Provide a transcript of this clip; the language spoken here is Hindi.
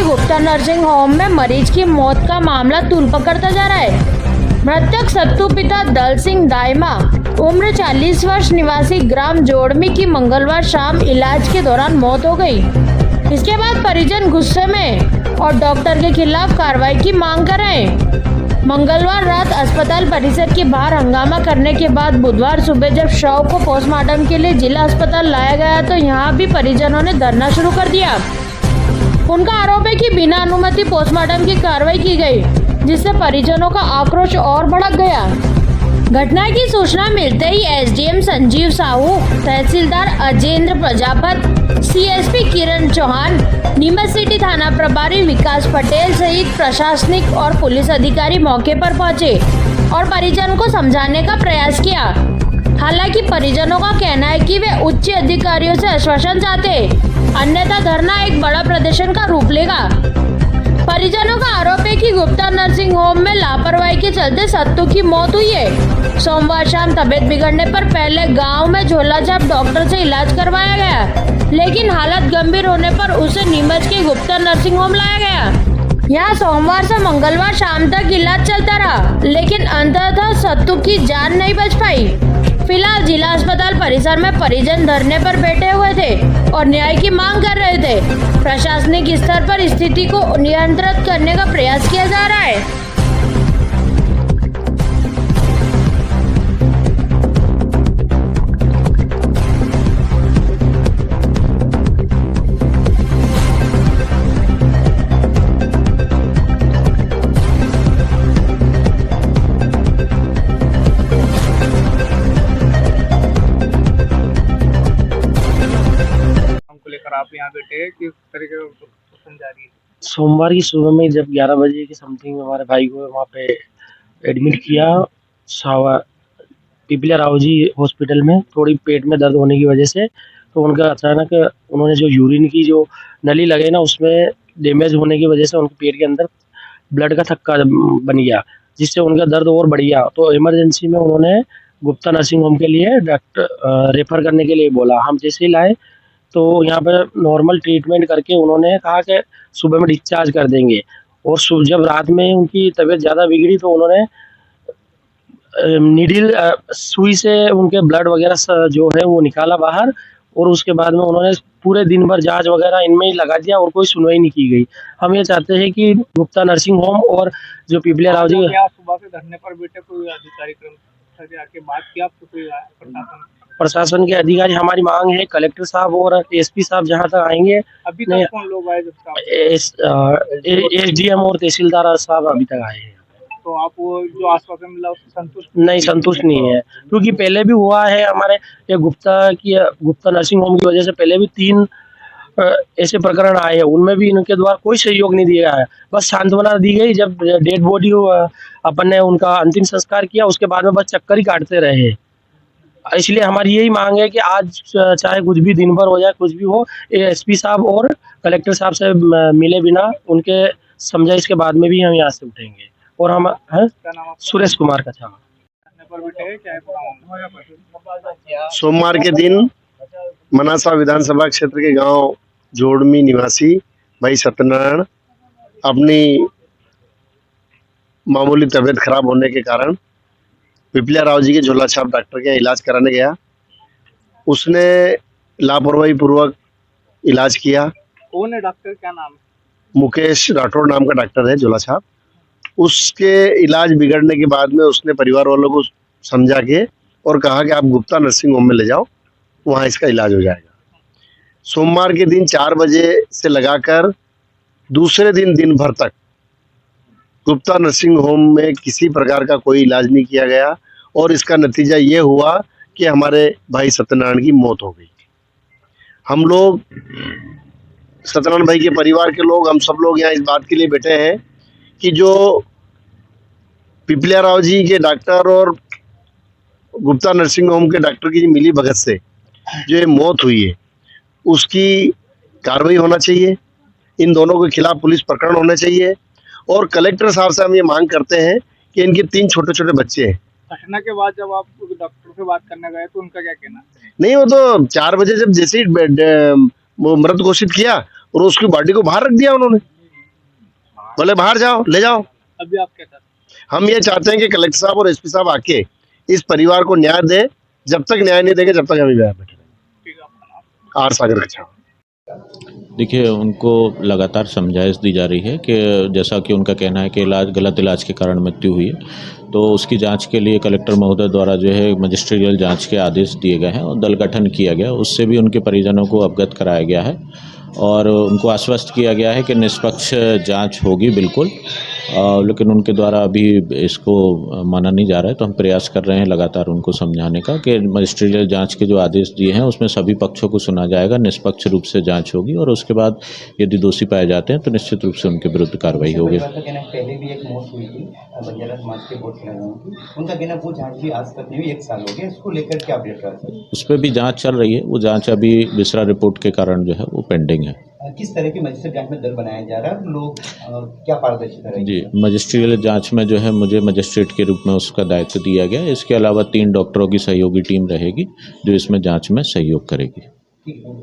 के गुप्ता नर्सिंग होम में मरीज की मौत का मामला तूल पकड़ता जा रहा है। मृतक सत्तू पिता दल सिंह दाइमा उम्र 40 वर्ष निवासी ग्राम जोड़मी की मंगलवार शाम इलाज के दौरान मौत हो गई। इसके बाद परिजन गुस्से में और डॉक्टर के खिलाफ कार्रवाई की मांग कर रहे हैं। मंगलवार रात अस्पताल परिसर के बाहर हंगामा करने के बाद बुधवार सुबह जब शव को पोस्टमार्टम के लिए जिला अस्पताल लाया गया तो यहां भी परिजनों ने धरना शुरू कर दिया। उनका आरोप है कि बिना अनुमति पोस्टमार्टम की कार्रवाई की गई, जिससे परिजनों का आक्रोश और भड़क गया। घटना की सूचना मिलते ही एसडीएम संजीव साहू, तहसीलदार अजेंद्र प्रजापत, सीएसपी किरण चौहान, नीमच सिटी थाना प्रभारी विकास पटेल सहित प्रशासनिक और पुलिस अधिकारी मौके पर पहुंचे और परिजन को समझाने का प्रयास किया। हालांकि परिजनों का कहना है कि वे उच्च अधिकारियों से आश्वासन चाहते, अन्यथा धरना एक बड़ा प्रदर्शन का रूप लेगा। परिजनों का आरोप है कि गुप्ता नर्सिंग होम में लापरवाही के चलते सत्तू की मौत हुई है। सोमवार शाम तबीयत बिगड़ने पर पहले गांव में झोलाछाप डॉक्टर से इलाज करवाया गया, लेकिन हालत गंभीर होने पर उसे नीमच के गुप्ता नर्सिंग होम लाया गया। यहाँ सोमवार से मंगलवार शाम तक इलाज चलता रहा, लेकिन अंततः सत्तू की जान नहीं बच पाई। फिलहाल जिला अस्पताल परिसर में परिजन धरने पर बैठे हुए थे और न्याय की मांग कर रहे थे। प्रशासनिक स्तर पर स्थिति को नियंत्रित करने का प्रयास किया जा रहा है। आप यहाँ बैठे हैं, किस तरीके का जा रही है? सोमवार की सुबह में जब 11 बजे की समथिंग हमारे भाई को वहाँ पे एडमिट किया पिपलिया राव जी हॉस्पिटल में, थोड़ी पेट में दर्द होने की वजह से। तो उनका अचानक उन्होंने जो यूरिन की जो नली लगे ना, उसमें डैमेज होने की वजह से उनके पेट के अंदर ब्लड का थक्का बन गया, जिससे उनका दर्द और बढ़ गया। तो इमरजेंसी में उन्होंने गुप्ता नर्सिंग होम के लिए डॉक्टर रेफर करने के लिए बोला। हम जैसे ही लाए तो यहाँ पर नॉर्मल ट्रीटमेंट करके उन्होंने कहा कि सुबह में डिस्चार्ज कर देंगे। और जब रात में उनकी तबीयत ज़्यादा बिगड़ी तो उन्होंने नीडल सुई से उनके ब्लड वगैरह जो है वो निकाला बाहर, और उसके बाद में उन्होंने पूरे दिन भर जांच वगैरह इनमें ही लगा दिया और कोई सुनवाई नहीं की गई। हम ये चाहते हैं कि गुप्ता नर्सिंग होम और जो पिपलिया राव जी सुबह से धरने पर बैठे, कोई अधिकारी आके बात की आपको? कोई प्रशासन के अधिकारी, हमारी मांग है कलेक्टर साहब और एसपी साहब जहां तक आएंगे। अभी तक कौन लोग आए? एसडीएम और तहसीलदार साहब अभी तक आए हैं। तो आप वो जो आश्वासन मिला उससे संतुष्ट नहीं है, क्योंकि पहले भी हुआ है हमारे ये गुप्ता नर्सिंग होम की वजह से पहले भी 3 ऐसे प्रकरण आए हैं, उनमें भी इनके द्वारा कोई सहयोग नहीं दिया है। बस सांत्वना दी गई, जब डेड बॉडी अपन ने उनका अंतिम संस्कार किया उसके बाद में बस चक्कर ही काटते रहे। इसलिए हमारी यही मांग है कि आज चाहे कुछ भी दिन भर हो जाए, कुछ भी हो, एसपी साहब और कलेक्टर साहब से मिले बिना उनके समझाइश के बाद में भी हम यहाँ से उठेंगे। और हम सुरेश कुमार का छावा। सोमवार के दिन मनासा विधानसभा क्षेत्र के गांव जोड़मी निवासी भाई सत्यनारायण अपनी मामूली तबीयत खराब होने के कारण पिपलिया राव जी के झोलाछाप डॉक्टर के इलाज कराने गया। उसने लापरवाही पूर्वक इलाज किया। कौन है डॉक्टर, क्या नाम है? मुकेश राठौड़ नाम का डॉक्टर है झोलाछाप। उसके इलाज बिगड़ने के बाद में उसने परिवार वालों को समझा के और कहा कि आप गुप्ता नर्सिंग होम में ले जाओ, वहाँ इसका इलाज हो जाएगा। सोमवार के दिन 4 बजे से लगाकर दूसरे दिन दिन भर तक गुप्ता नर्सिंग होम में किसी प्रकार का कोई इलाज नहीं किया गया, और इसका नतीजा ये हुआ कि हमारे भाई सत्यनारायण की मौत हो गई। हम लोग सत्यनारायण भाई के परिवार के लोग, हम सब लोग यहाँ इस बात के लिए बैठे हैं कि जो पिपलिया राव जी के डॉक्टर और गुप्ता नर्सिंग होम के डॉक्टर की मिली भगत से जो ये मौत हुई है, उसकी कार्रवाई होना चाहिए। इन दोनों के खिलाफ पुलिस प्रकरण होने चाहिए। और कलेक्टर साहब से हम ये मांग करते हैं कि इनके 3 छोटे छोटे बच्चे हैं। घटना के बाद जब आप डॉक्टर से बात करने गए तो उनका क्या कहना? नहीं, वो तो 4 बजे जब जैसे ही मृत घोषित किया और उसकी बॉडी को बाहर रख दिया उन्होंने। बोले बाहर जाओ, ले जाओ। अभी आप क्या चाहते हम ये चाहते हैं कि कलेक्टर साहब और एसपी साहब आके इस परिवार को न्याय दे। जब तक न्याय नहीं देंगे, जब तक हम बैठे रहेंगे। हैं? ठीक है, आपका नाम? आर सागर अच्छा। देखिए, उनको लगातार समझाइश दी जा रही है कि जैसा कि उनका कहना है कि गलत इलाज के कारण मृत्यु हुई है, तो उसकी जांच के लिए कलेक्टर महोदय द्वारा जो है मजिस्ट्रियल जांच के आदेश दिए गए हैं और दल गठन किया गया। उससे भी उनके परिजनों को अवगत कराया गया है और उनको आश्वस्त किया गया है कि निष्पक्ष जांच होगी बिल्कुल। लेकिन उनके द्वारा अभी इसको माना नहीं जा रहा है, तो हम प्रयास कर रहे हैं लगातार उनको समझाने का कि मजिस्ट्रियल जांच के जो आदेश दिए हैं उसमें सभी पक्षों को सुना जाएगा, निष्पक्ष रूप से जांच होगी और उसके बाद यदि दोषी पाए जाते हैं तो निश्चित रूप से उनके विरुद्ध कार्रवाई होगी। पहले भी एक मौत हुई थी बंजारा समाज के वोट लगाने की, उनका कहना वो जांच भी आज तक नहीं हुई, 1 साल हो गया, इसको लेकर क्या अपडेट रहा है? उस पर भी जांच चल रही है, वो जांच अभी बिसरा रिपोर्ट के कारण जो है वो पेंडिंग है। किस तरह की मजिस्ट्रेट जांच में दल बनाया जा रहा है, लोग क्या पारदर्शिता रहेगी? जी, मजिस्ट्रियल जांच में जो है मुझे मजिस्ट्रेट के रूप में उसका दायित्व दिया गया है। इसके अलावा 3 डॉक्टरों की सहयोगी टीम रहेगी जो इसमें जांच में सहयोग करेगी। ठीक है।